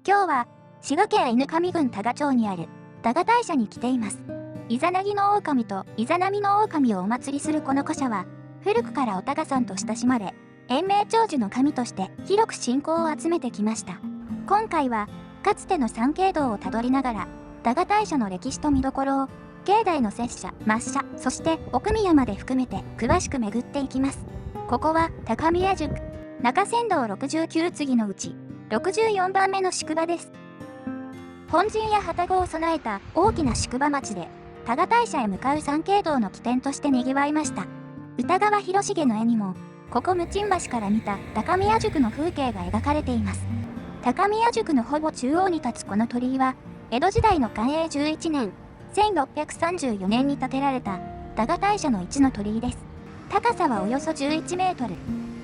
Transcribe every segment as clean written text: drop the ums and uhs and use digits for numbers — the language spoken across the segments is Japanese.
今日は滋賀県犬上郡多賀町にある多賀大社に来ています。イザナギの狼とイザナミの狼をお祭りするこの古社は古くからお多賀さんと親しまれ、延命長寿の神として広く信仰を集めてきました。今回はかつての参詣道をたどりながら多賀大社の歴史と見どころを境内の摂社、末社、そして奥宮まで含めて詳しく巡っていきます。ここは高宮宿、中山道69次のうち64番目の宿場です。本陣や旅籠を備えた大きな宿場町で多賀大社へ向かう参詣道の起点として賑わいました。歌川広重の絵にもここ無鎮橋から見た高宮宿の風景が描かれています。高宮宿のほぼ中央に立つこの鳥居は江戸時代の寛永11年1634年に建てられた多賀大社の一の鳥居です。高さはおよそ11メートル。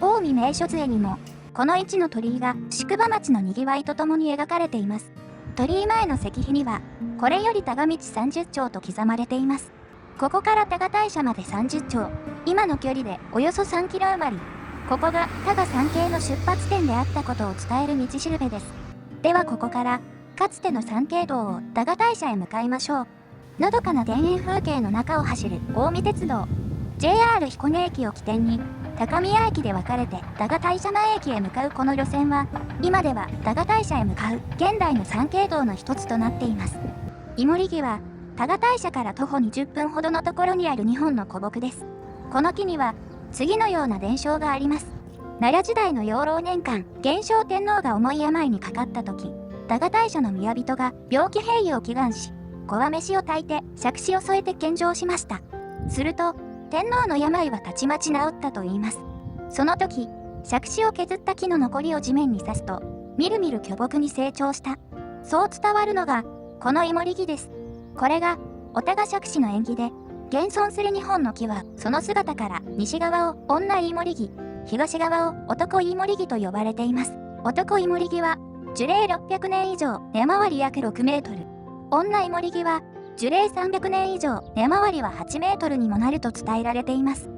近江名所図絵にもこの一の鳥居が宿場町のにぎわいとともに描かれています。鳥居前の石碑にはこれより多賀道30町と刻まれています。ここから多賀大社まで30町、今の距離でおよそ3キロ余り。ここが多賀参詣の出発点であったことを伝える道しるべです。ではここからかつての参詣道を多賀大社へ向かいましょう。のどかな田園風景の中を走る近江鉄道 JR 彦根駅を起点に高宮駅で分かれて多賀大社前駅へ向かうこの路線は今では多賀大社へ向かう現代の参詣道の一つとなっています。イモリ木は多賀大社から徒歩20分ほどのところにある2本の古木です。この木には次のような伝承があります。奈良時代の養老年間、元正天皇が重い病にかかった時、多賀大社の宮人が病気平癒を祈願し、小和飯を炊いて杓子を添えて献上しました。すると天皇の病はたちまち治ったといいます。その時杓子を削った木の残りを地面に刺すとみるみる巨木に成長した、そう伝わるのがこのイモリ木です。これがお多賀杓子の縁起で、現存する2本の木はその姿から西側を女イモリ木、東側を男イモリ木と呼ばれています。男イモリ木は樹齢600年以上、根回り約6メートル。女イモリ木は樹齢300年以上、根回りは8メートルにもなると伝えられています。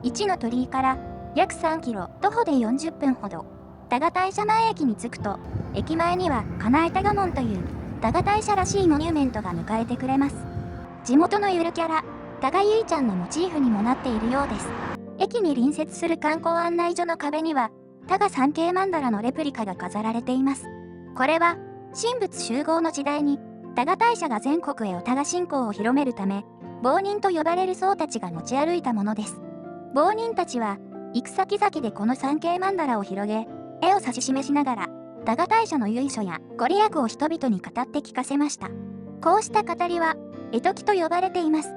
一の鳥居から約3キロ、徒歩で40分ほど。多賀大社前駅に着くと、駅前には金井多賀門という多賀大社らしいモニュメントが迎えてくれます。地元のゆるキャラ、多賀ゆいちゃんのモチーフにもなっているようです。駅に隣接する観光案内所の壁には、多賀参詣曼荼羅のレプリカが飾られています。これは、神仏集合の時代に、多賀大社が全国へお多賀信仰を広めるため、坊人と呼ばれる僧たちが持ち歩いたものです。坊人たちは、行く先々でこの参詣曼荼羅を広げ、絵を指し示しながら、多賀大社の由緒やご利益を人々に語って聞かせました。こうした語りは、絵解きと呼ばれています。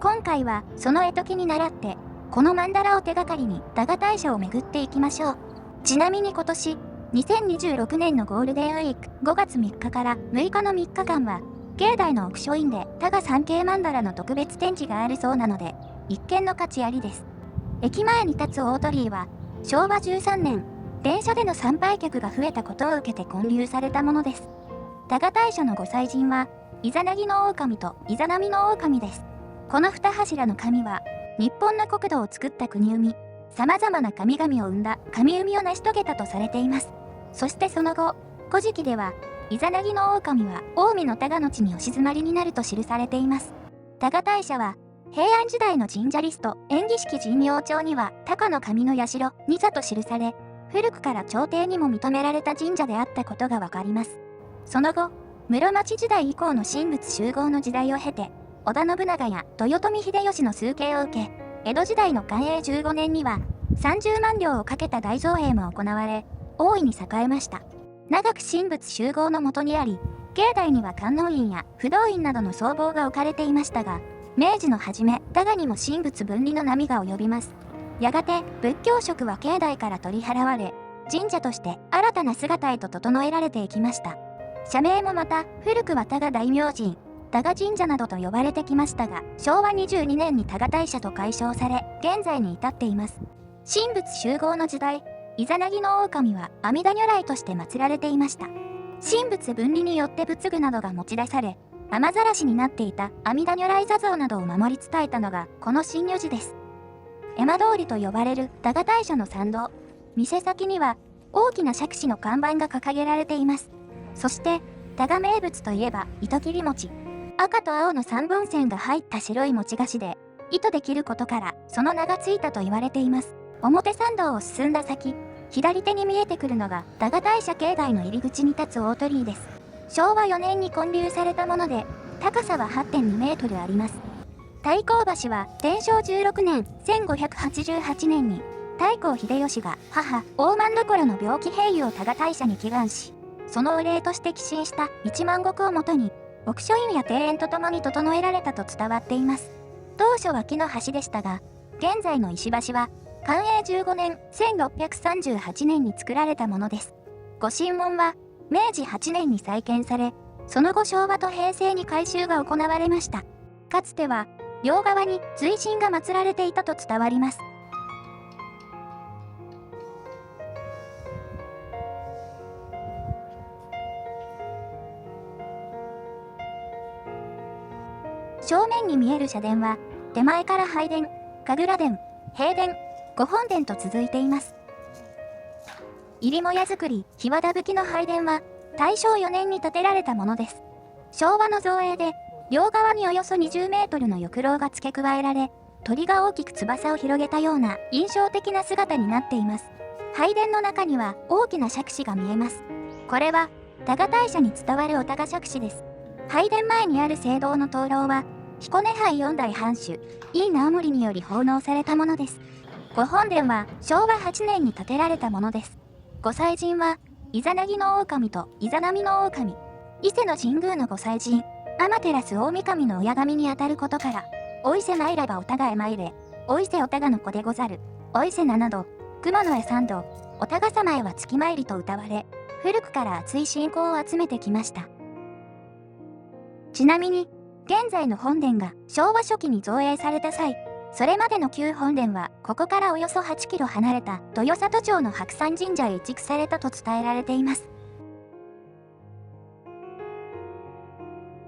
今回は、その絵解きに倣って、この曼荼羅を手がかりに多賀大社を巡っていきましょう。ちなみに今年、2026年のゴールデンウィーク5月3日から6日の3日間は、境内の奥書院で多賀参詣曼荼羅の特別展示があるそうなので、一見の価値ありです。駅前に立つ大鳥居は、昭和13年、電車での参拝客が増えたことを受けて建立されたものです。多賀大社のご祭神は、イザナギの狼とイザナミの狼です。この2柱の神は、日本の国土を作った国生み、様々な神々を生んだ神生みを成し遂げたとされています。そしてその後、古事記では、イザナギの狼は近江の多賀の地にお静まりになると記されています。多賀大社は、平安時代の神社リスト、延喜式神明帳には、多賀の神の社、二座と記され、古くから朝廷にも認められた神社であったことがわかります。その後、室町時代以降の神仏集合の時代を経て、織田信長や豊臣秀吉の崇敬を受け、江戸時代の寛永15年には、30万両をかけた大造営も行われ、大いに栄えました。長く神仏集合のもとにあり、境内には観音院や不動院などの僧帽が置かれていましたが、明治の初め、多賀にも神仏分離の波が及びます。やがて、仏教色は境内から取り払われ、神社として新たな姿へと整えられていきました。社名もまた、古くは多賀大明神、多賀神社などと呼ばれてきましたが、昭和22年に多賀大社と改称され、現在に至っています。神仏集合の時代、イザナギの狼は阿弥陀如来として祀られていました。神仏分離によって仏具などが持ち出され、雨ざらしになっていた阿弥陀如来坐像などを守り伝えたのがこの真如寺です。絵馬通りと呼ばれる多賀大社の参道、店先には大きな杓子の看板が掲げられています。そして、多賀名物といえば、糸切り餅。赤と青の3本線が入った白い餅菓子で、糸で切ることから、その名がついたと言われています。表参道を進んだ先、左手に見えてくるのが、多賀大社境内の入り口に立つ大鳥居です。昭和4年に建立されたもので、高さは 8.2 メートルあります。太閤橋は、天正16年、1588年に、太閤秀吉が母、大政所の病気平癒を多賀大社に祈願し、そのお礼として寄進した1万石をもとに、牧書院や庭園とともに整えられたと伝わっています。当初は木の橋でしたが、現在の石橋は、寛永15年、1638年に作られたものです。御神門は、明治8年に再建され、その後昭和と平成に改修が行われました。かつては、両側に随神が祀られていたと伝わります。正面に見える社殿は、手前から拝殿、神楽殿、幣殿、御本殿と続いています。入母屋造り、檜皮葺きの拝殿は、大正4年に建てられたものです。昭和の造営で、両側におよそ20メートルの翼廊が付け加えられ、鳥が大きく翼を広げたような印象的な姿になっています。拝殿の中には大きな杓子が見えます。これは、多賀大社に伝わるお多賀杓子です。拝殿前にある聖堂の灯籠は、彦根藩4代藩主、井伊直盛により奉納されたものです。御本殿は昭和8年に建てられたものです。御祭神は、イザナギの狼とイザナミの狼。伊勢の神宮の御祭神、天照大神の親神にあたることから、お伊勢参らばお互い参れ、お伊勢お互の子でござる、お伊勢7度、熊野へ3度、お互様へは月参りと謳われ、古くから熱い信仰を集めてきました。ちなみに、現在の本殿が昭和初期に造営された際、それまでの旧本殿はここからおよそ8キロ離れた豊里町の白山神社へ移築されたと伝えられています。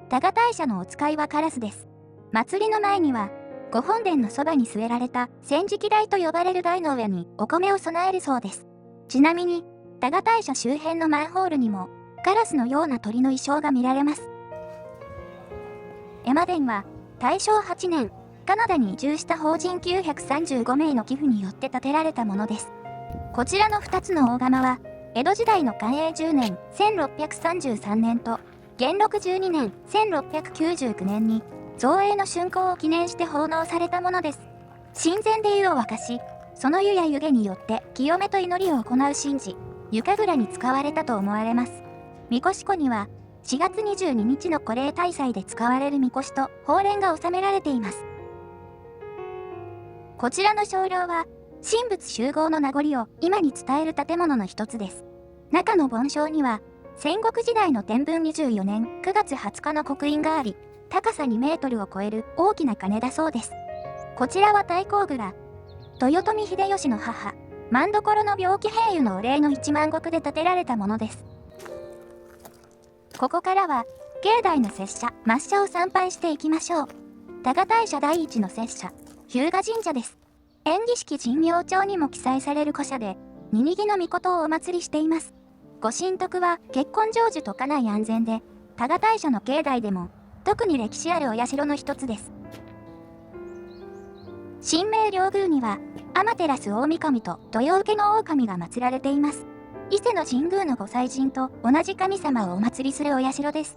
多賀大社のお使いはカラスです。祭りの前には、御本殿のそばに据えられた千敷台と呼ばれる台の上にお米を供えるそうです。ちなみに、多賀大社周辺のマンホールにも、カラスのような鳥の衣装が見られます。絵馬殿は、大正8年、カナダに移住した法人935名の寄付によって建てられたものです。こちらの2つの大釜は、江戸時代の寛永10年、1633年と、元禄12年、1699年に、造営の竣工を記念して奉納されたものです。神前で湯を沸かし、その湯や湯気によって清めと祈りを行う神事、湯神楽に使われたと思われます。神輿庫には、4月22日の古例大祭で使われる神輿と法蓮が収められています。こちらの鐘楼は、神仏集合の名残を今に伝える建物の一つです。中の梵鐘には、戦国時代の天文24年9月20日の刻印があり、高さ2メートルを超える大きな鐘だそうです。こちらは太閤蔵。豊臣秀吉の母、政所の病気平癒のお礼の1万石で建てられたものです。ここからは、境内の摂社、末社を参拝していきましょう。多賀大社第一の摂社、日向神社です。縁起式神明帳にも記載される古社で、ニニギの命をお祭りしています。ご神徳は結婚成就と家内安全で、多賀大社の境内でも、特に歴史あるお社の一つです。神明両宮には、天照大神と豊受の大神が祀られています。伊勢の神宮の御祭神と同じ神様をお祭りするお社です。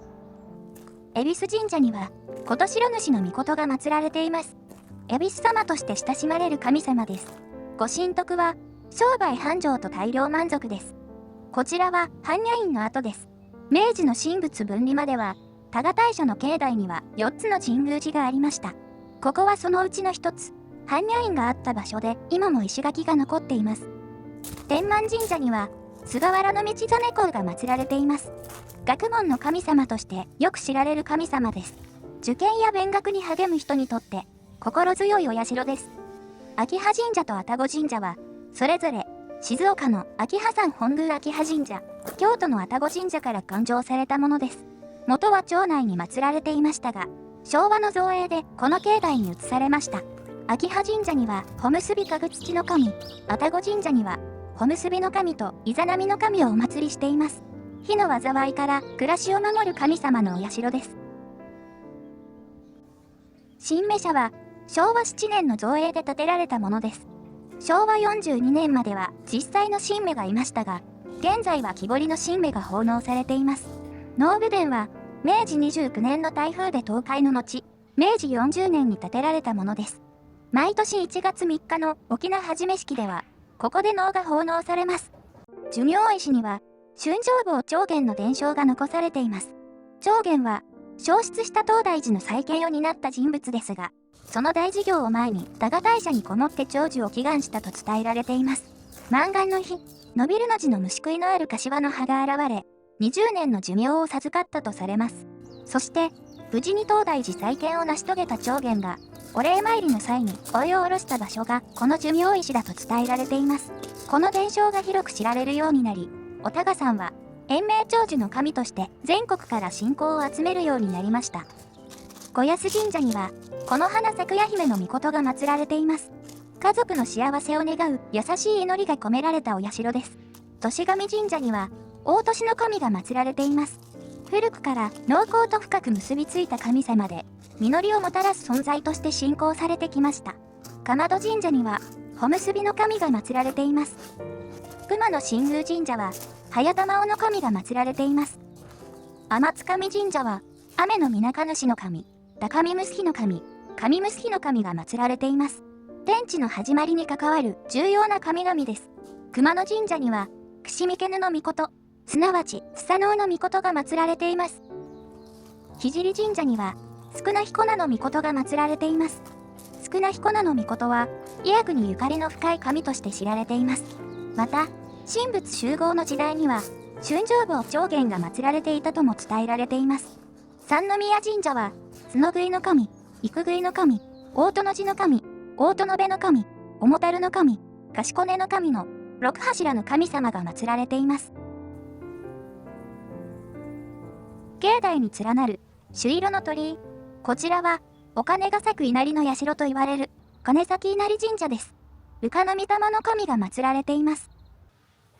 恵比寿神社には、琴白主の命が祀られています。恵比寿様として親しまれる神様です。ご神徳は、商売繁盛と大量満足です。こちらは般若院の跡です。明治の神仏分離までは、多賀大社の境内には4つの神宮寺がありました。ここはそのうちの一つ、般若院があった場所で今も石垣が残っています。天満神社には、菅原道真公が祀られています。学問の神様としてよく知られる神様です。受験や勉学に励む人にとって心強いお社です。秋葉神社と愛宕神社は、それぞれ静岡の秋葉山本宮秋葉神社、京都の愛宕神社から誕生されたものです。元は町内に祀られていましたが、昭和の造営でこの境内に移されました。秋葉神社には穂結び家具土の神、愛宕神社には穂結びの神とイザナミの神をお祭りしています。火の災いから暮らしを守る神様のお社です。神目社は昭和7年の造営で建てられたものです。昭和42年までは実際の神目がいましたが、現在は木彫りの神目が奉納されています。能舞殿は明治29年の台風で倒壊の後、明治40年に建てられたものです。毎年1月3日の沖縄始め式では、ここで能が奉納されます。寿命石には、春秋坊長元の伝承が残されています。長元は、消失した東大寺の再建を担った人物ですが、その大事業を前に多賀大社にこもって長寿を祈願したと伝えられています。満願の日、伸びるの字の虫食いのある柏の葉が現れ、20年の寿命を授かったとされます。そして、無事に東大寺再建を成し遂げた長元が、お礼参りの際に声を下ろした場所がこの寿命石だと伝えられています。この伝承が広く知られるようになり、お多賀さんは延命長寿の神として全国から信仰を集めるようになりました。五安神社には、この花咲夜姫の御事が祀られています。家族の幸せを願う優しい祈りが込められたお社です。年神神社には、大年の神が祀られています。古くから農耕と深く結びついた神様で、実りをもたらす存在として信仰されてきました。竈門神社には、穂結びの神が祀られています。熊野新宮神社は、早玉尾の神が祀られています。天津神神社は、雨の水主の神、高見結日の神、神結日の神が祀られています。天地の始まりに関わる重要な神々です。熊野神社には、櫛見家の御すなわち、スサノオの御が祀られています。聖神社には、宿名彦名の御が祀られています。宿名彦名の御は、伊谷国ゆかりの深い神として知られています。また、神仏集合の時代には、春秋坊長元が祀られていたとも伝えられています。三宮神社は、角食いの神、幾食いの神、大殿寺の神、大殿部の神、重樽の神、賢根の神の六柱の神様が祀られています。境内に連なる朱色の鳥居。こちらは、お金が咲く稲荷の社と言われる、金崎稲荷神社です。羽化の御霊の神が祀られています。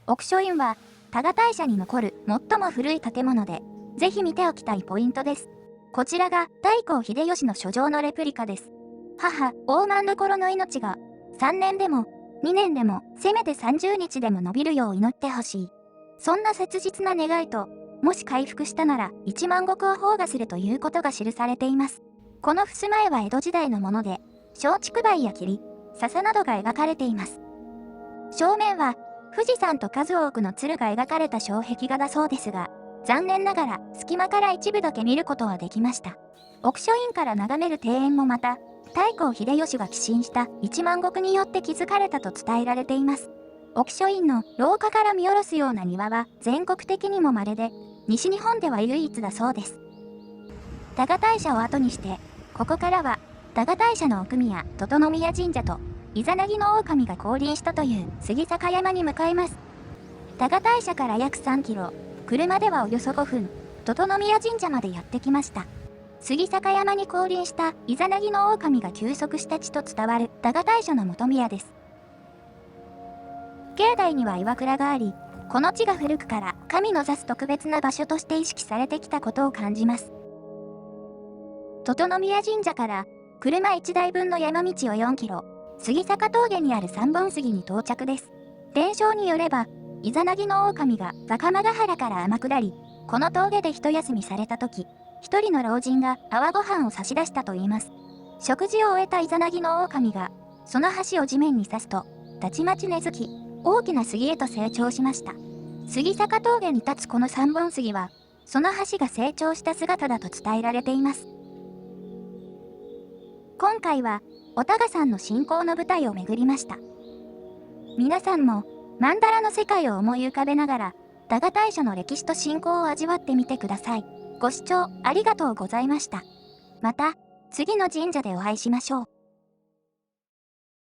奥書院は、多賀大社に残る最も古い建物で、ぜひ見ておきたいポイントです。こちらが太閤秀吉の書状のレプリカです。母、大政所の命が、3年でも、2年でも、せめて30日でも伸びるよう祈ってほしい。そんな切実な願いと、もし回復したなら1万石を奉賀するということが記されています。この襖絵は江戸時代のもので、松竹梅や霧、笹などが描かれています。正面は、富士山と数多くの鶴が描かれた障壁画だそうですが、残念ながら隙間から一部だけ見ることはできました。奥書院から眺める庭園もまた、太閤秀吉が寄進した1万石によって築かれたと伝えられています。奥書院の廊下から見下ろすような庭は全国的にも稀で、西日本では唯一だそうです。多賀大社を後にして、ここからは、多賀大社の奥宮、整宮神社と、イザナギの狼が降臨したという杉坂山に向かいます。多賀大社から約3キロ、車ではおよそ5分、整宮神社までやってきました。杉坂山に降臨したイザナギの狼が休息した地と伝わる多賀大社の本宮です。境内には岩倉があり、この地が古くから神の座す特別な場所として意識されてきたことを感じます。整宮神社から車1台分の山道を4キロ、杉坂峠にある三本杉に到着です。伝承によれば、イザナギの狼が坂間ヶ原から天下り、この峠で一休みされた時、一人の老人が泡ご飯を差し出したといいます。食事を終えたイザナギの狼が、その箸を地面に刺すと、たちまち根付き、大きな杉へと成長しました。杉坂峠に立つこの三本杉は、その橋が成長した姿だと伝えられています。今回は、お多賀さんの信仰の舞台を巡りました。皆さんも、曼荼羅の世界を思い浮かべながら、多賀大社の歴史と信仰を味わってみてください。ご視聴ありがとうございました。また、次の神社でお会いしましょう。